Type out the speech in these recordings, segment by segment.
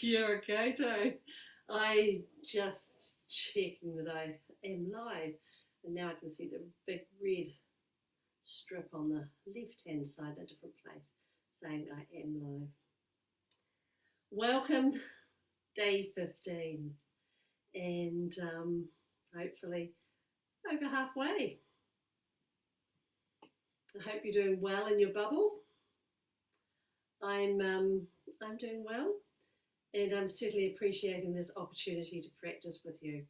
Kia ora koutou. I just checking that I am live, and now I can see the big red strip on the left hand side, a different place, saying I am live. Welcome, day 15, and hopefully over halfway. I hope you're doing well in your bubble. I'm doing well, and I'm certainly appreciating this opportunity to practice with you.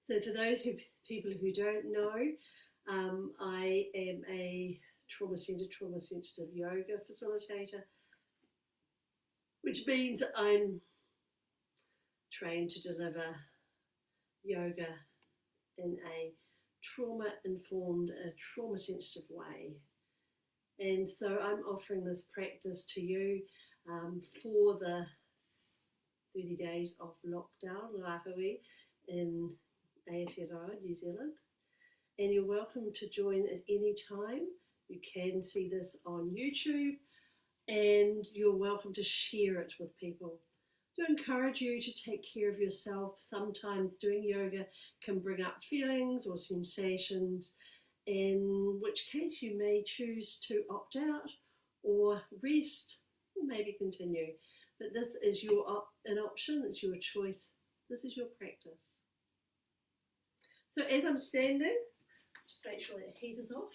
So for those people who don't know, I am a trauma-centered, trauma-sensitive yoga facilitator, which means I'm trained to deliver yoga in a trauma-informed, trauma-sensitive way. And so I'm offering this practice to you for the 30 days of lockdown, Rahui, in Aotearoa, New Zealand. And you're welcome to join at any time. You can see this on YouTube, and you're welcome to share it with people. I do encourage you to take care of yourself. Sometimes doing yoga can bring up feelings or sensations, in which case you may choose to opt out or rest or maybe continue. But this is an option, it's your choice, this is your practice. So as I'm standing, just make sure that heat is off,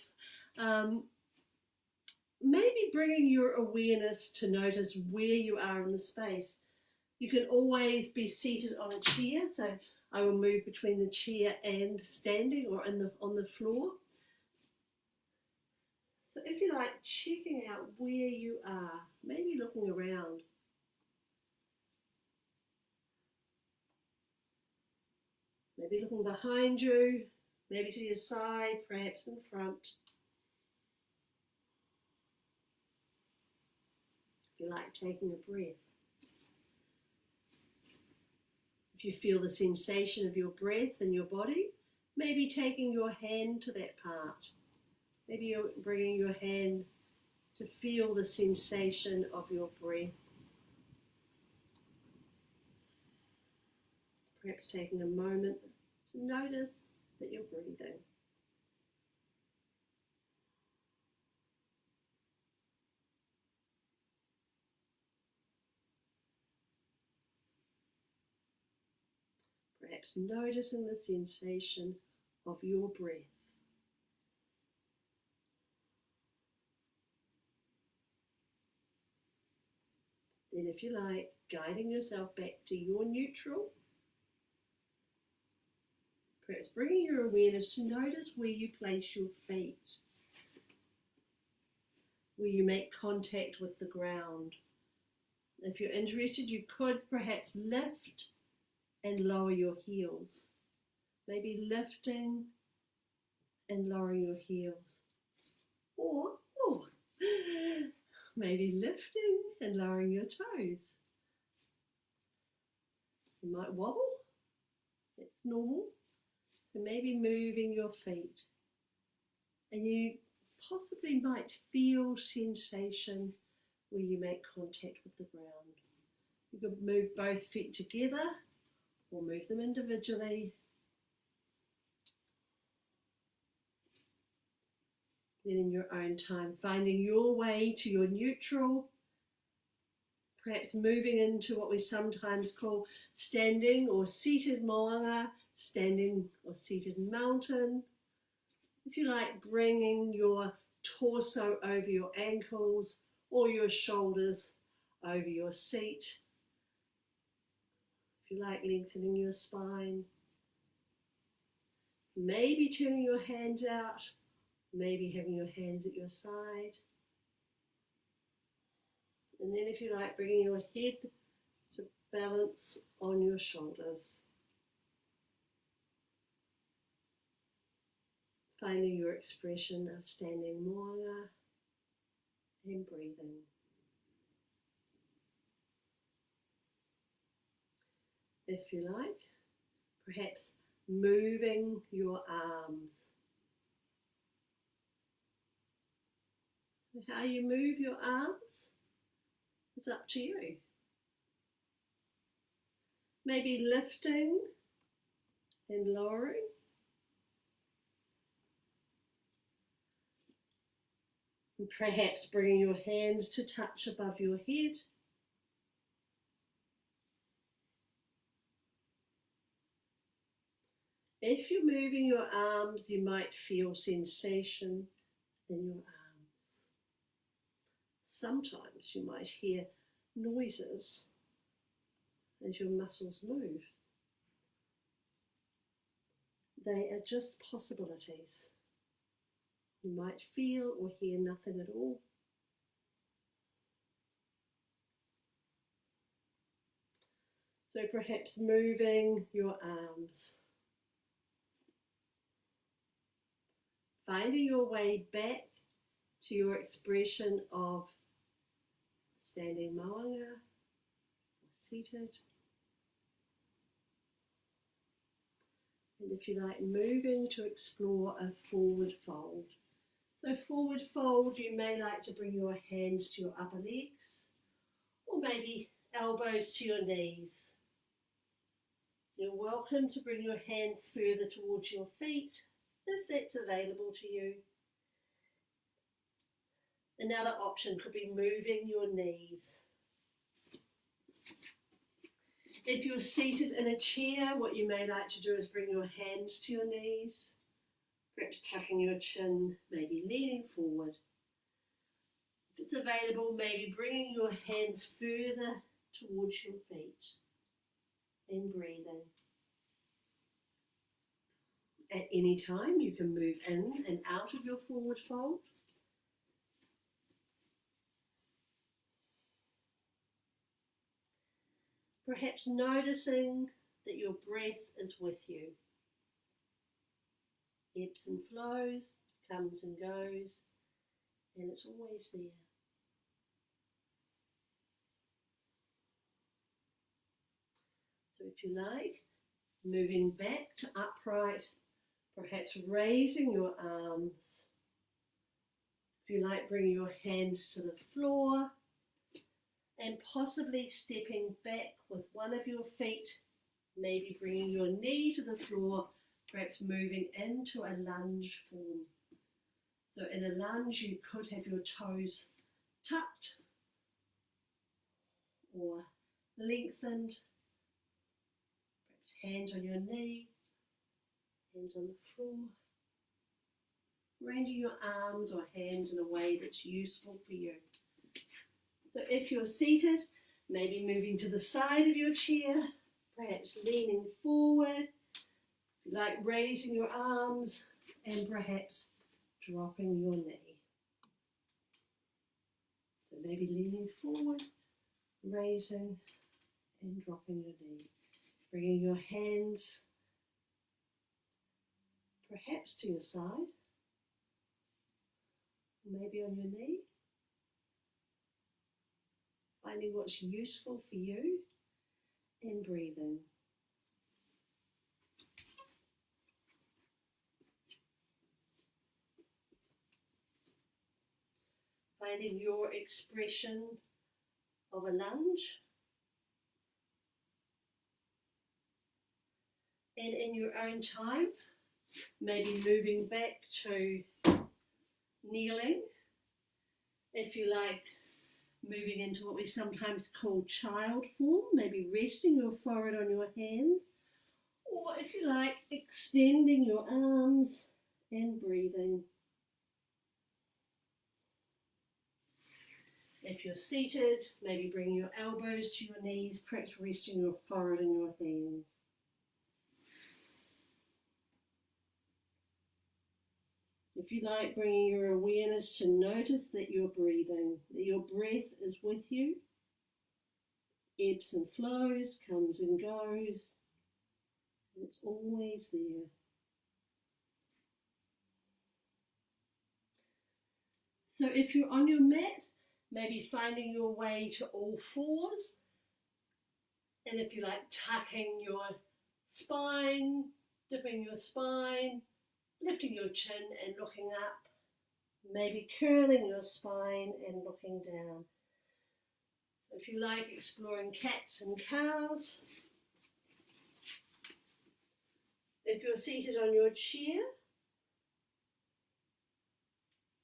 maybe bringing your awareness to notice where you are in the space. You can always be seated on a chair, so I will move between the chair and standing or on the floor. So if you like, checking out where you are, maybe looking around. Maybe looking behind you, maybe to your side, perhaps in front. If you like, taking a breath. If you feel the sensation of your breath in your body, maybe taking your hand to that part. Maybe you're bringing your hand to feel the sensation of your breath. Perhaps taking a moment to notice that you're breathing. Perhaps noticing the sensation of your breath. Then, if you like, guiding yourself back to your neutral. Perhaps bringing your awareness to notice where you place your feet, where you make contact with the ground. If you're interested, you could perhaps lift and lower your heels. Maybe lifting and lowering your heels. Or maybe lifting and lowering your toes. You might wobble, that's normal. So maybe moving your feet. And you possibly might feel sensation where you make contact with the ground. You could move both feet together or move them individually. Then in your own time, finding your way to your neutral, perhaps moving into what we sometimes call standing or seated moanga, standing or seated mountain. If you like, bringing your torso over your ankles or your shoulders over your seat. If you like, lengthening your spine. Maybe turning your hands out, maybe having your hands at your side. And then if you like, bringing your head to balance on your shoulders. Finding your expression of standing moanga and breathing. If you like, perhaps moving your arms. So how you move your arms is up to you. maybe lifting and lowering. And perhaps bringing your hands to touch above your head. If you're moving your arms, you might feel sensation in your arms. Sometimes you might hear noises as your muscles move. They are just possibilities. You might feel or hear nothing at all. So perhaps moving your arms. Finding your way back to your expression of standing moanga or seated. And if you like, moving to explore a forward fold. So forward fold, you may like to bring your hands to your upper legs or maybe elbows to your knees. You're welcome to bring your hands further towards your feet if that's available to you. Another option could be moving your knees. If you're seated in a chair, what you may like to do is bring your hands to your knees, perhaps tucking your chin, maybe leaning forward. If it's available, maybe bringing your hands further towards your feet and breathing. At any time, you can move in and out of your forward fold. Perhaps noticing that your breath is with you. Ebbs and flows, comes and goes, and it's always there. So if you like, moving back to upright, perhaps raising your arms. If you like, bring your hands to the floor and possibly stepping back with one of your feet, maybe bringing your knee to the floor, perhaps moving into a lunge form. So in a lunge, you could have your toes tucked or lengthened, perhaps hands on your knee, hands on the floor, arranging your arms or hands in a way that's useful for you. So if you're seated, maybe moving to the side of your chair, perhaps leaning forward, if you like, raising your arms and perhaps dropping your knee. So maybe leaning forward, raising and dropping your knee. Bringing your hands perhaps to your side, maybe on your knee. Finding what's useful for you and breathing. Finding your expression of a lunge. And in your own time, maybe moving back to kneeling. If you like, moving into what we sometimes call child form, maybe resting your forehead on your hands. Or if you like, extending your arms and breathing. If you're seated, maybe bringing your elbows to your knees, perhaps resting your forehead in your hands. If you like, bringing your awareness to notice that you're breathing, that your breath is with you, ebbs and flows, comes and goes, and it's always there. So if you're on your mat, maybe finding your way to all fours, and if you like, tucking your spine, dipping your spine, lifting your chin and looking up, maybe curling your spine and looking down. So if you like, exploring cats and cows, If you're seated on your chair,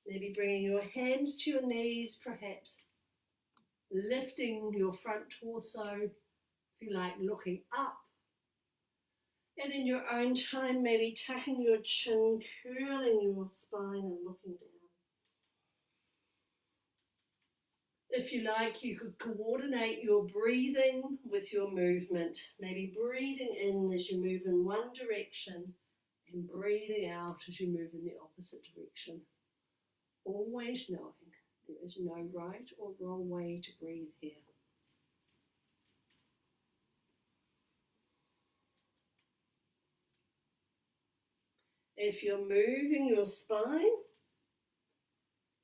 maybe bringing your hands to your knees, perhaps lifting your front torso, if you like, looking up. And in your own time, maybe tucking your chin, curling your spine and looking down. If you like, you could coordinate your breathing with your movement. Maybe breathing in as you move in one direction and breathing out as you move in the opposite direction. Always knowing there is no right or wrong way to breathe here. If you're moving your spine,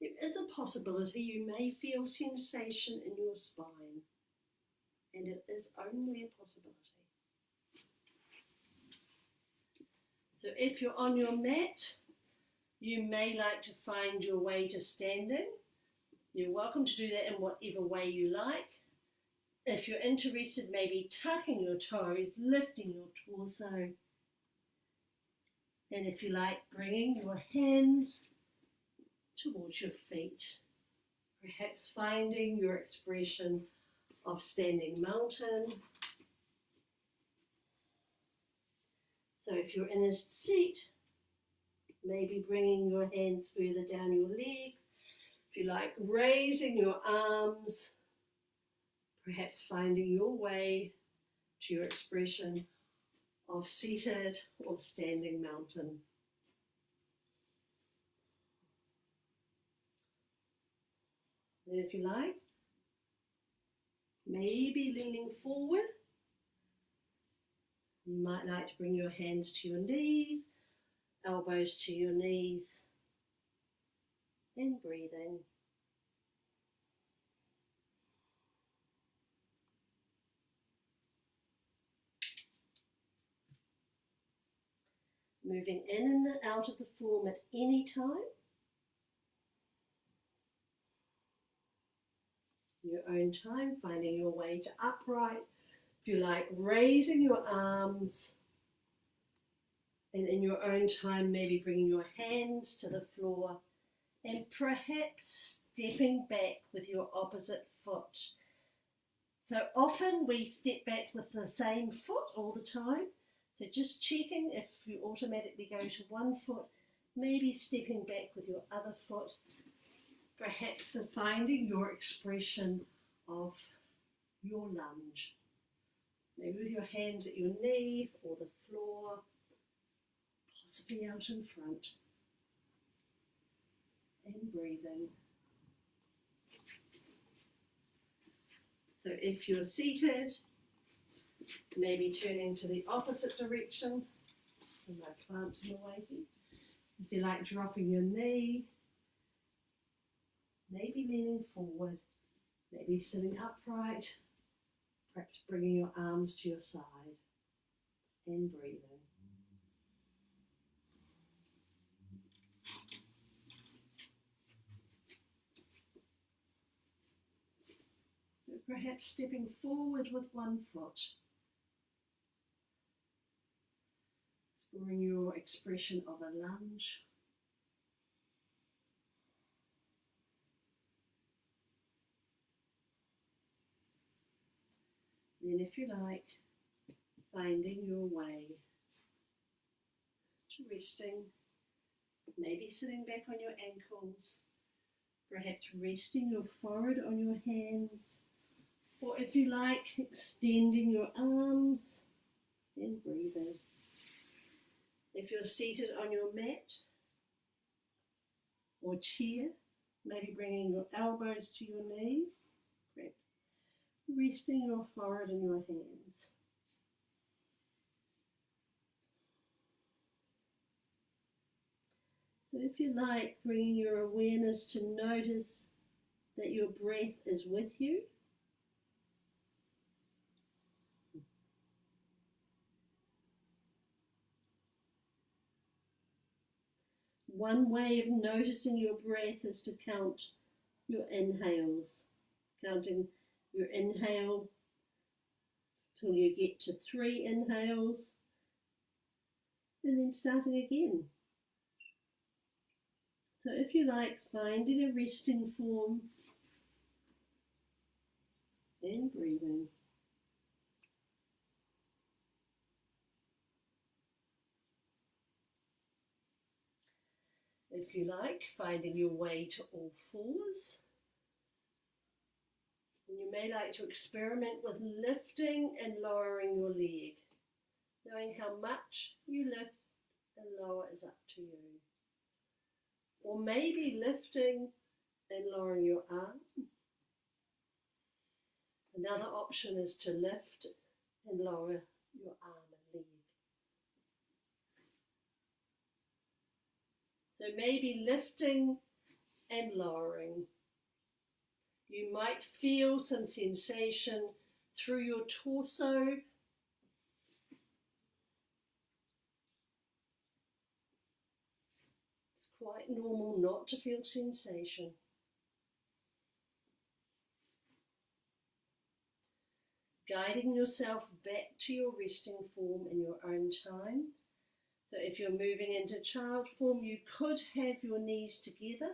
there is a possibility you may feel sensation in your spine, and it is only a possibility. So if you're on your mat, you may like to find your way to standing. You're welcome to do that in whatever way you like. If you're interested, maybe tucking your toes, lifting your torso, and if you like, bringing your hands towards your feet, perhaps finding your expression of standing mountain. So if you're in a seat, maybe bringing your hands further down your legs. If you like, raising your arms, perhaps finding your way to your expression of seated or standing mountain. And if you like, maybe leaning forward. You might like to bring your hands to your knees, elbows to your knees, and breathing. Moving in and out of the form at any time. Your own time, finding your way to upright. If you like, raising your arms, and in your own time, maybe bringing your hands to the floor, and perhaps stepping back with your opposite foot. So often we step back with the same foot all the time. So just checking if you automatically go to one foot, maybe stepping back with your other foot, perhaps finding your expression of your lunge. Maybe with your hands at your knee or the floor, possibly out in front. And breathing. So if you're seated, maybe turning to the opposite direction. And my plant's in the way here. If you like, dropping your knee, maybe leaning forward, maybe sitting upright, perhaps bringing your arms to your side and breathing. Perhaps stepping forward with one foot. Bring your expression of a lunge. Then if you like, finding your way to resting, maybe sitting back on your ankles, perhaps resting your forehead on your hands, or if you like, extending your arms and breathing. If you're seated on your mat or chair, maybe bringing your elbows to your knees, perhaps resting your forehead in your hands. So if you like, bringing your awareness to notice that your breath is with you. One way of noticing your breath is to count your inhales, counting your inhale till you get to 3 inhales, and then starting again. So if you like, finding a resting form and breathing. If you like, finding your way to all fours. And you may like to experiment with lifting and lowering your leg. Knowing how much you lift and lower is up to you. Or maybe lifting and lowering your arm. Another option is to lift and lower your arm and leg. So maybe lifting and lowering. You might feel some sensation through your torso. It's quite normal not to feel sensation. Guiding yourself back to your resting form in your own time. So if you're moving into child form, you could have your knees together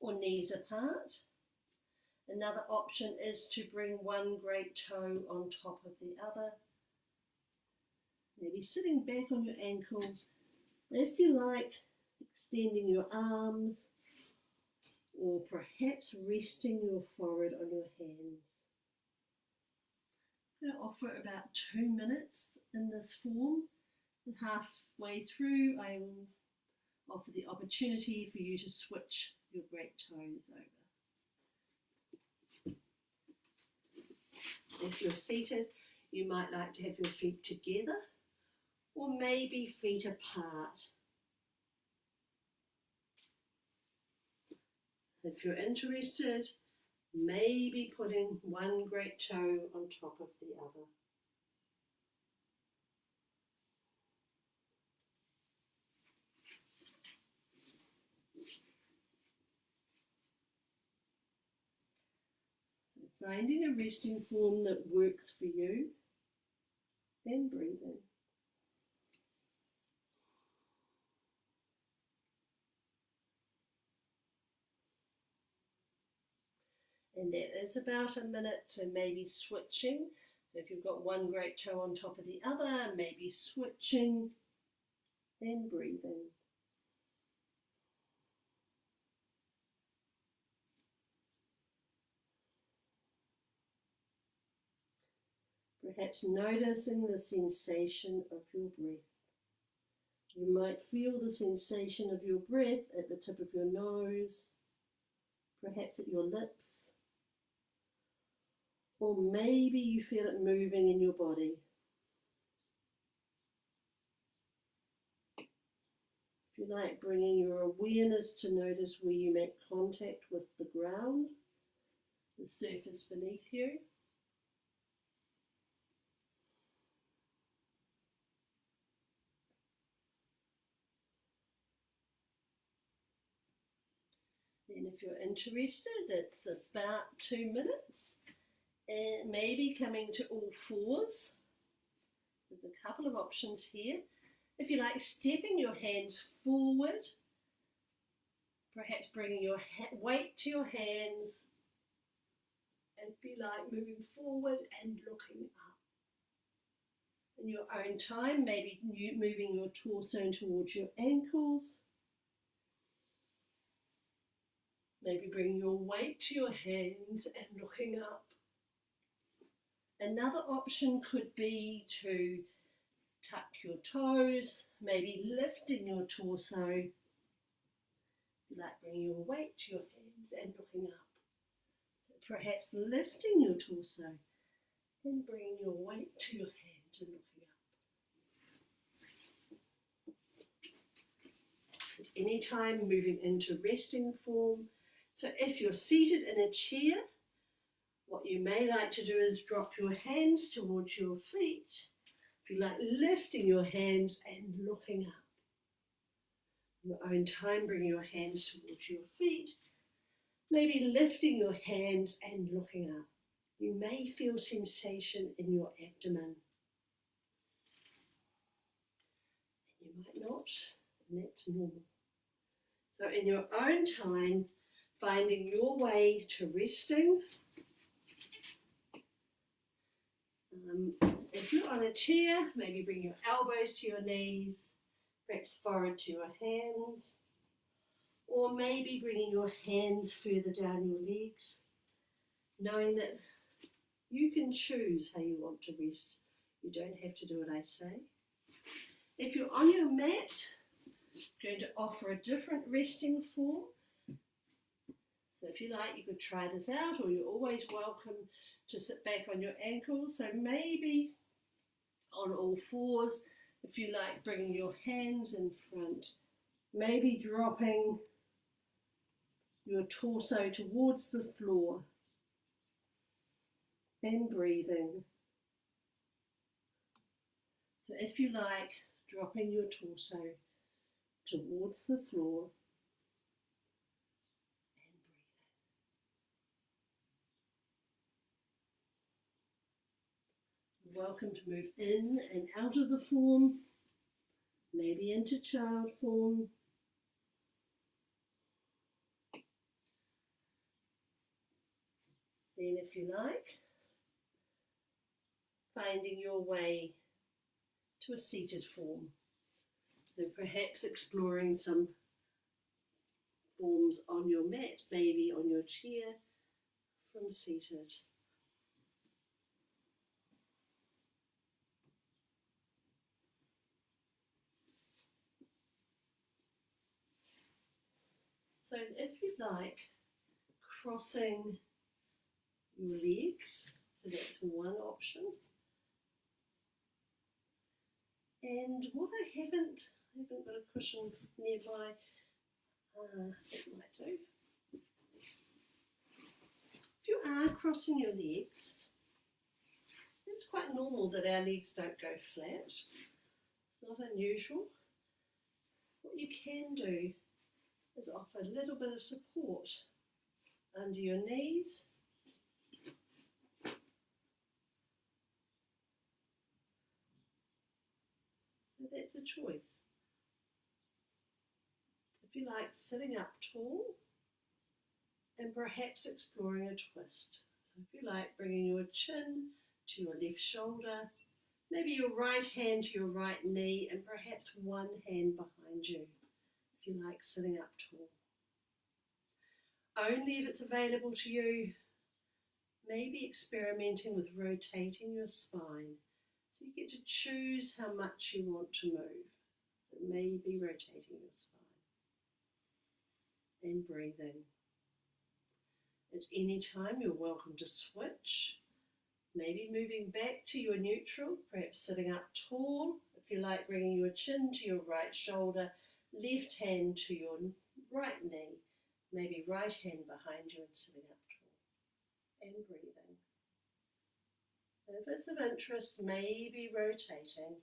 or knees apart. Another option is to bring one great toe on top of the other. Maybe sitting back on your ankles. If you like, extending your arms or perhaps resting your forehead on your hands. I'm going to offer about 2 minutes in this form. And halfway through, I will offer the opportunity for you to switch your great toes over. If you're seated, you might like to have your feet together or maybe feet apart. If you're interested, maybe putting one great toe on top of the other. So finding a resting form that works for you and breathing. And that is about a minute, so maybe switching. So if you've got one great toe on top of the other, maybe switching and breathing. Perhaps noticing the sensation of your breath. You might feel the sensation of your breath at the tip of your nose, perhaps at your lips, or maybe you feel it moving in your body. If you like, bringing your awareness to notice where you make contact with the ground, the surface beneath you. Then if you're interested, it's about 2 minutes. And maybe coming to all fours. There's a couple of options here. If you like, stepping your hands forward, perhaps bringing your weight to your hands, and if you like, moving forward and looking up. In your own time, maybe moving your torso towards your ankles. Maybe bringing your weight to your hands and looking up. Another option could be to tuck your toes, maybe lifting your torso. If you like, bringing your weight to your hands and looking up. So perhaps lifting your torso and bringing your weight to your hands and looking up. At any time, moving into resting form. So if you're seated in a chair, what you may like to do is drop your hands towards your feet. If you like, lifting your hands and looking up. In your own time, bring your hands towards your feet. Maybe lifting your hands and looking up. You may feel sensation in your abdomen. And you and that's normal. So in your own time, finding your way to resting. If you're on a chair, maybe bring your elbows to your knees, perhaps forehead to your hands, or maybe bringing your hands further down your legs, knowing that you can choose how you want to rest. You don't have to do what I say. If you're on your mat, I'm going to offer a different resting form. So if you like, you could try this out, or you're always welcome to sit back on your ankles. So maybe on all fours, if you like, bringing your hands in front, maybe dropping your torso towards the floor and breathing. So if you like, dropping your torso towards the floor and breathing. Welcome to move in and out of the form, maybe into child form. Then if you like, finding your way to a seated form. So perhaps exploring some forms on your mat, maybe on your chair from seated. So if you like, crossing your legs, so that's one option. And what I haven't got a cushion nearby, it might do. If you are crossing your legs, it's quite normal that our legs don't go flat. It's not unusual. What you can do is offer a little bit of support under your knees. So that's a choice. If you like, sitting up tall and perhaps exploring a twist. So if you like, bringing your chin to your left shoulder, maybe your right hand to your right knee, and perhaps one hand behind you. If you like, sitting up tall. Only if it's available to you, maybe experimenting with rotating your spine. So you get to choose how much you want to move. So maybe rotating your spine. And breathing. At any time, you're welcome to switch. Maybe moving back to your neutral, perhaps sitting up tall. If you like, bringing your chin to your right shoulder, left hand to your right knee, maybe right hand behind you and sitting up tall. And breathing. And if it's of interest, maybe rotating.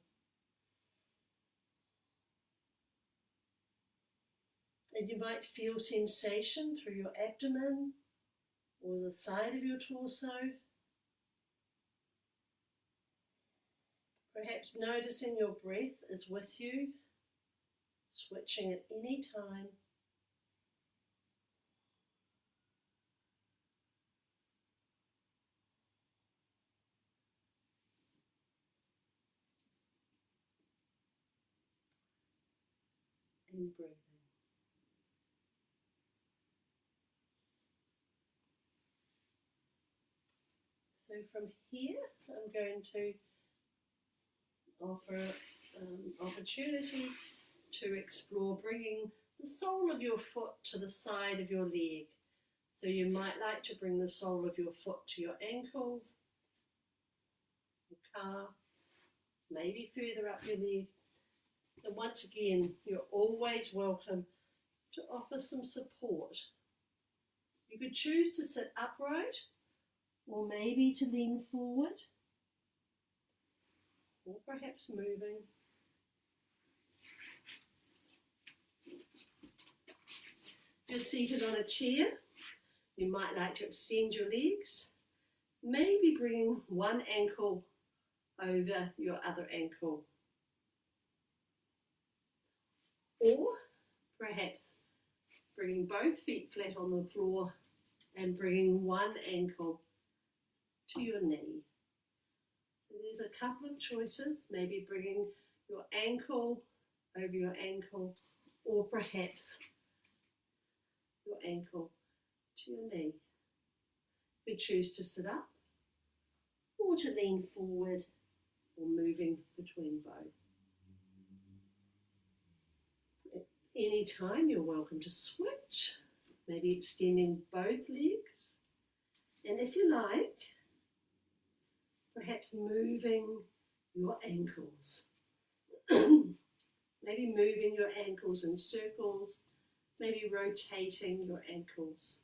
And you might feel sensation through your abdomen or the side of your torso. Perhaps noticing your breath is with you, switching at any time. And breathing. So from here, I'm going to offer opportunity to explore bringing the sole of your foot to the side of your leg. So you might like to bring the sole of your foot to your ankle, your calf, maybe further up your leg. And once again, you're always welcome to offer some support. You could choose to sit upright, or maybe to lean forward, or perhaps moving. If you're seated on a chair, you might like to extend your legs, maybe bringing one ankle over your other ankle. Or perhaps bringing both feet flat on the floor and bringing one ankle to your knee. So there's a couple of choices, maybe bringing your ankle over your ankle, or perhaps your ankle to your knee. You choose to sit up or to lean forward or moving between both. At any time you're welcome to switch, maybe extending both legs, and if you like, perhaps moving your ankles. Maybe moving your ankles in circles, maybe rotating your ankles.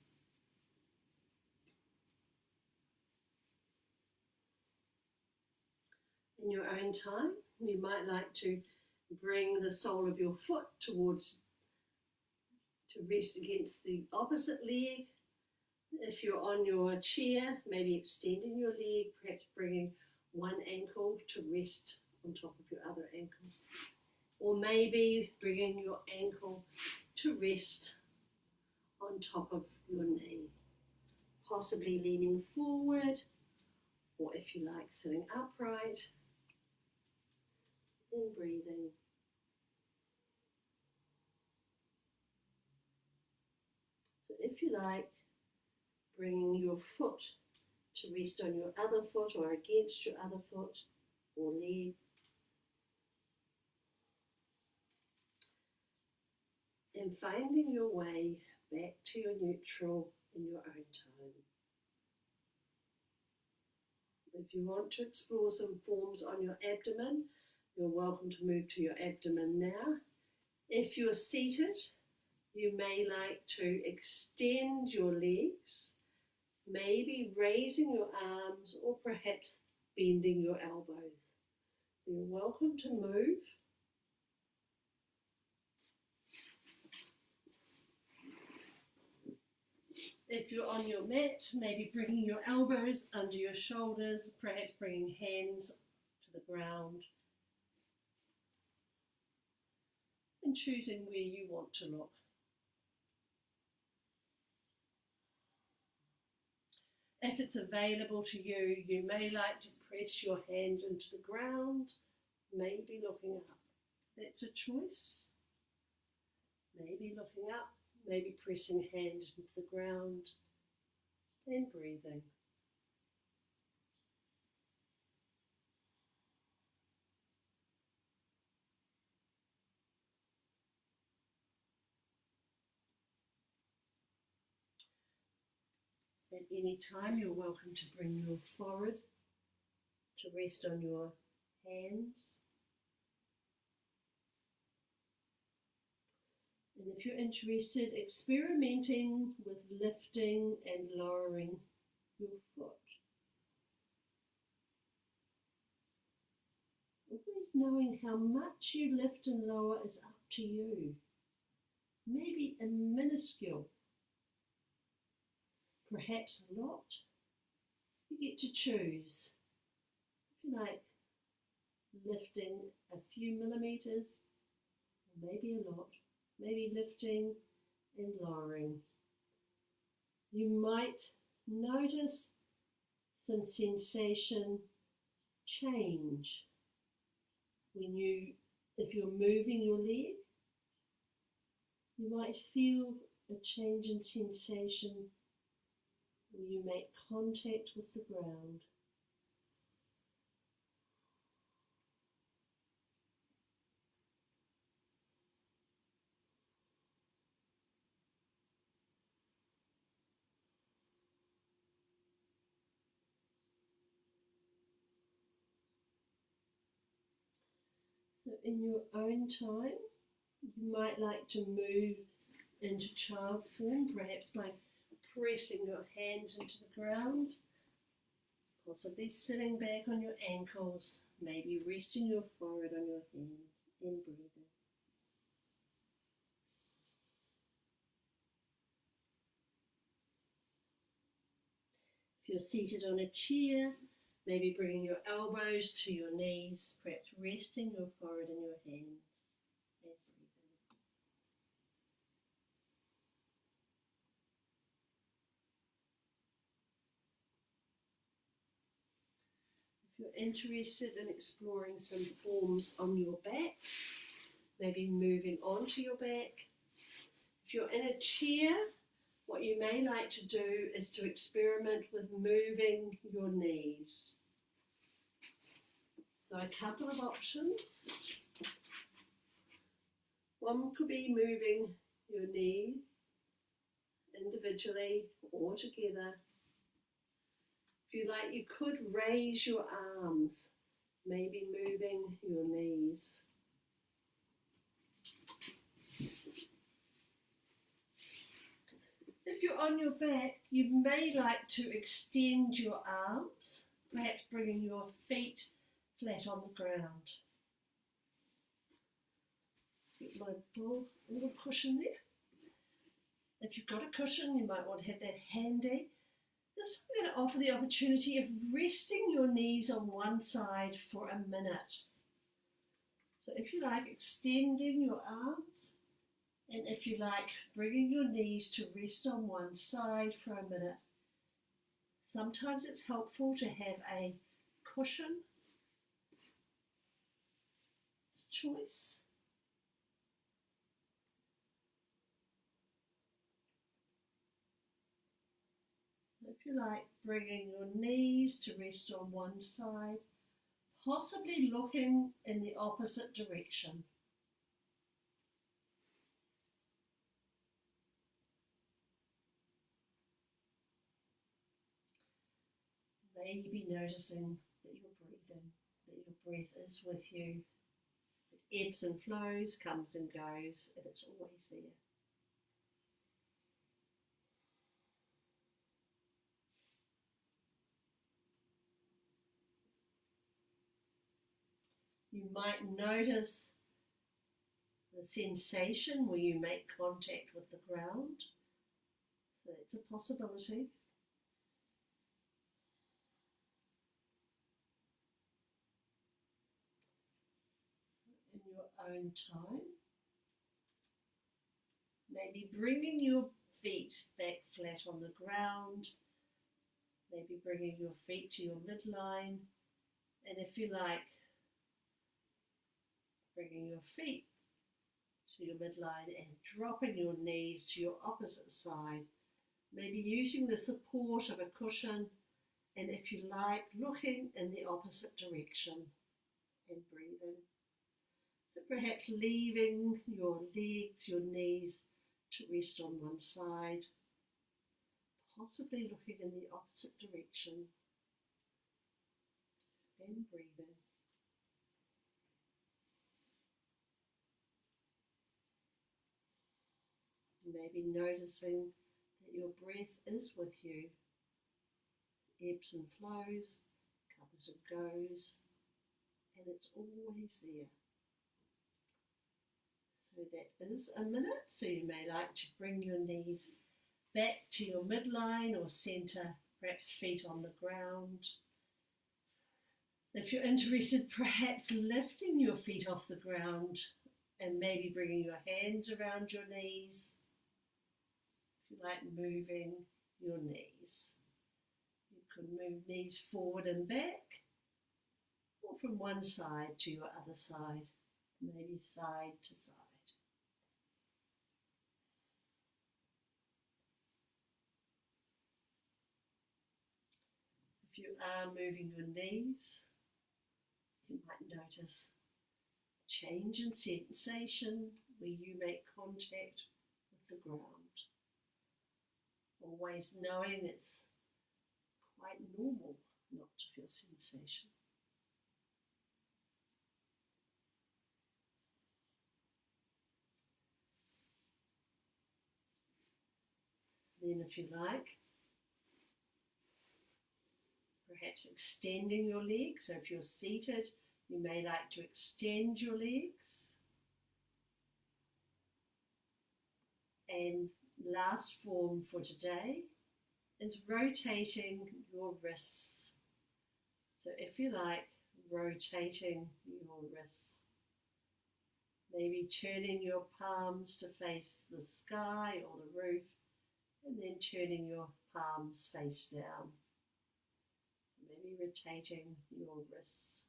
In your own time, you might like to bring the sole of your foot to rest against the opposite leg. If you're on your chair, maybe extending your leg, perhaps bringing one ankle to rest on top of your other ankle. Or maybe bringing your ankle to rest on top of your knee, possibly leaning forward, or if you like, sitting upright and breathing. So if you like, bringing your foot to rest on your other foot or against your other foot or leg. And finding your way back to your neutral in your own time. If you want to explore some forms on your abdomen, you're welcome to move to your abdomen now. If you're seated, you may like to extend your legs, maybe raising your arms or perhaps bending your elbows. You're welcome to move. If you're on your mat, maybe bringing your elbows under your shoulders, perhaps bringing hands to the ground and choosing where you want to look. If it's available to you, you may like to press your hands into the ground, maybe looking up. That's a choice. Maybe looking up, maybe pressing hands into the ground and breathing. At any time, you're welcome to bring your forehead to rest on your hands. And if you're interested, experimenting with lifting and lowering your foot. Always knowing how much you lift and lower is up to you. Maybe a minuscule, perhaps a lot. You get to choose. If you like, lifting a few millimeters, or maybe a lot. Maybe lifting and lowering. You might notice some sensation change if you're moving your leg. You might feel a change in sensation when you make contact with the ground. So in your own time, you might like to move into child form, perhaps by pressing your hands into the ground, possibly sitting back on your ankles, maybe resting your forehead on your hands and breathing. If you're seated on a chair, maybe bringing your elbows to your knees, perhaps resting your forehead in your hands and breathing. you're interested in exploring some forms on your back, maybe moving onto your back. If you're in a chair, what you may like to do is to experiment with moving your knees. So a couple of options. One could be moving your knee individually or together. If you like, you could raise your arms, maybe moving your knees. If you're on your back, you may like to extend your arms, perhaps bringing your feet flat on the ground. Get my little cushion there. If you've got a cushion, you might want to have that handy. This is going to offer the opportunity of resting your knees on one side for a minute. So if you like, extending your arms, and if you like, bringing your knees to rest on one side for a minute. Sometimes it's helpful to have a cushion. It's a choice. If you like, bringing your knees to rest on one side, possibly looking in the opposite direction. Maybe noticing that you're breathing, that your breath is with you. It ebbs and flows, comes and goes, and it's always there. You might notice the sensation where you make contact with the ground. So that's a possibility. In your own time, maybe bringing your feet back flat on the ground, maybe bringing your feet to your midline, and if you like, bringing your feet to your midline and dropping your knees to your opposite side, maybe using the support of a cushion, and if you like, looking in the opposite direction and breathing. So perhaps leaving your legs, your knees to rest on one side, possibly looking in the opposite direction and breathing. Maybe noticing that your breath is with you, ebbs and flows, comes and goes, and it's always there. So that is a minute, so you may like to bring your knees back to your midline or centre, perhaps feet on the ground. If you're interested, perhaps lifting your feet off the ground and maybe bringing your hands around your knees. If you like, moving your knees. You can move knees forward and back, or from one side to your other side, maybe side to side. If you are moving your knees, you might notice a change in sensation where you make contact with the ground. Always knowing it's quite normal not to feel sensation. Then if you like, perhaps extending your legs. So if you're seated, you may like to extend your legs. And last form for today is rotating your wrists. So if you like, rotating your wrists. Maybe turning your palms to face the sky or the roof, and then turning your palms face down. Maybe irritating your wrists.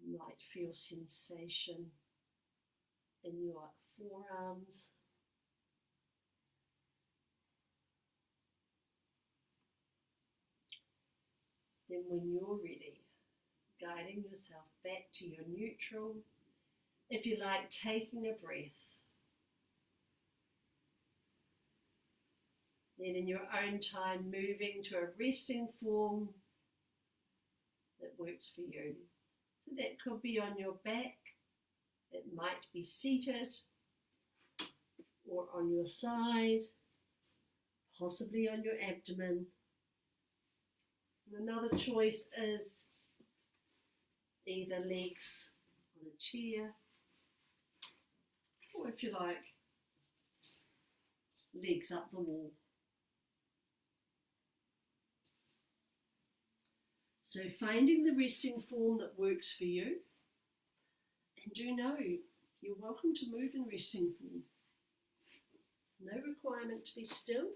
You might feel sensation in your forearms. Then when you're ready, guiding yourself back to your neutral, if you like, taking a breath. Then in your own time, moving to a resting form that works for you. So that could be on your back, it might be seated, or on your side, possibly on your abdomen. And another choice is either legs on a chair, or if you like, legs up the wall. So finding the resting form that works for you, and do know you're welcome to move in resting form. No requirement to be still.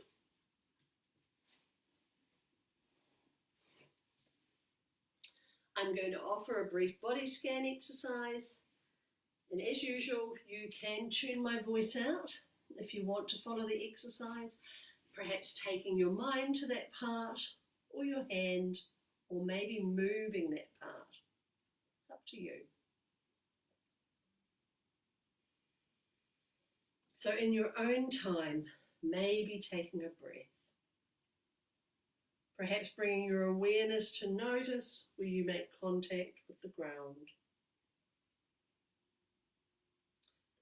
I'm going to offer a brief body scan exercise, and as usual you can tune my voice out if you want to follow the exercise, perhaps taking your mind to that part or your hand, or maybe moving that part. It's up to you. So in your own time, maybe taking a breath. Perhaps bringing your awareness to notice where you make contact with the ground,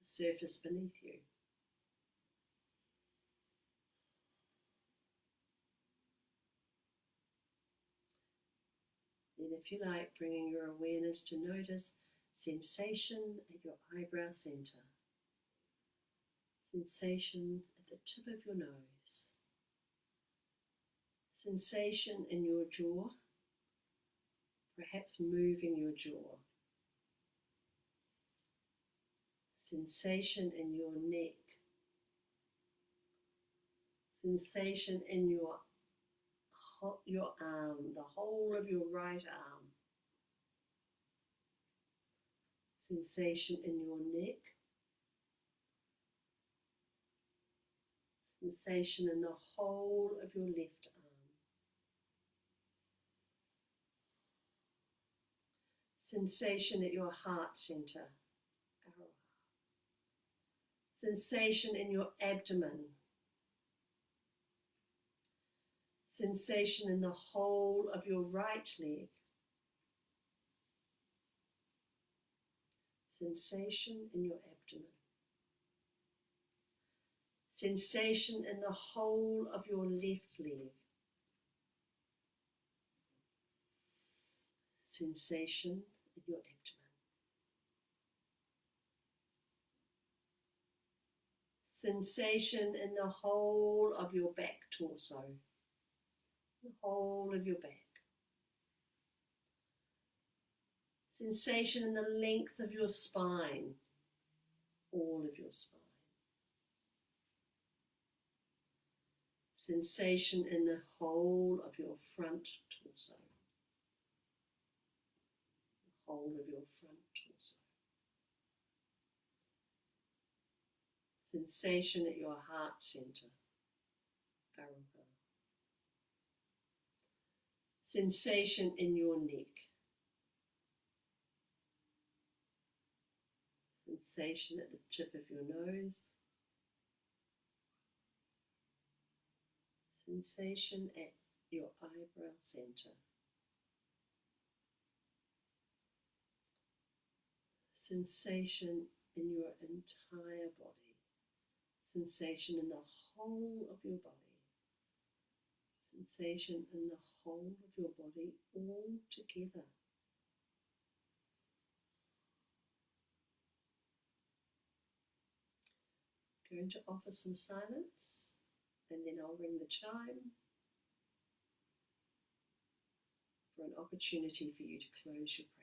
the surface beneath you. Then if you like, bringing your awareness to notice sensation at your eyebrow center. Sensation at the tip of your nose. Sensation in your jaw, perhaps moving your jaw. Sensation in your neck. Sensation in your arm, the whole of your right arm. Sensation in your neck. Sensation in the whole of your left arm. Sensation at your heart center. Sensation in your abdomen. Sensation in the whole of your right leg. Sensation in your abdomen. Sensation in the whole of your left leg. Sensation in your abdomen. Sensation in the whole of your back torso. The whole of your back. Sensation in the length of your spine. All of your spine. Sensation in the whole of your front torso. The whole of your front torso. Sensation at your heart center. Aroha. Sensation in your neck. Sensation at the tip of your nose. Sensation at your eyebrow center. Sensation in your entire body. Sensation in the whole of your body. Sensation in the whole of your body all together. Going to offer some silence, and then I'll ring the chime for an opportunity for you to close your practice.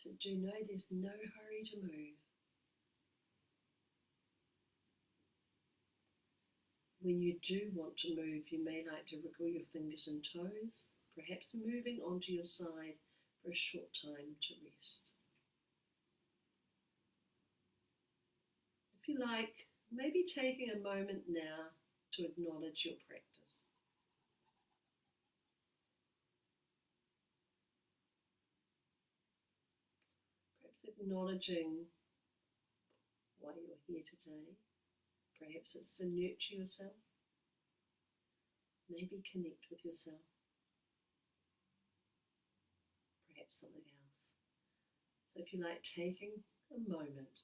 So do know there's no hurry to move. When you do want to move, you may like to wriggle your fingers and toes, perhaps moving onto your side for a short time to rest. If you like, maybe taking a moment now to acknowledge your practice. Perhaps acknowledging why you're here today. Perhaps it's to nurture yourself. Maybe connect with yourself. Perhaps something else. So if you like, taking a moment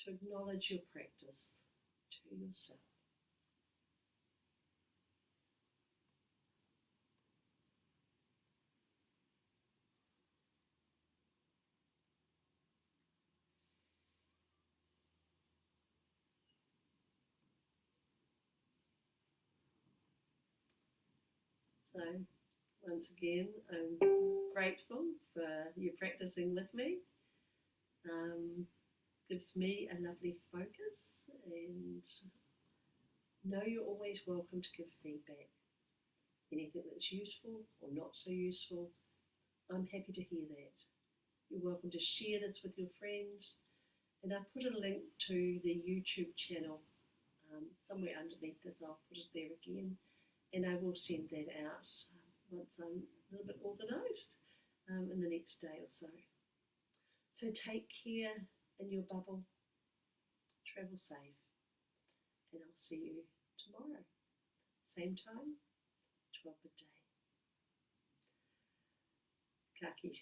to acknowledge your practice to yourself. So once again, I'm grateful for you practicing with me. Gives me a lovely focus, and know you're always welcome to give feedback. Anything that's useful or not so useful, I'm happy to hear that. You're welcome to share this with your friends, and I've put a link to the YouTube channel somewhere underneath this. I'll put it there again, and I will send that out once I'm a little bit organised in the next day or so. So take care in your bubble, travel safe, and I'll see you tomorrow. Same time, 12 a day. Ka kite.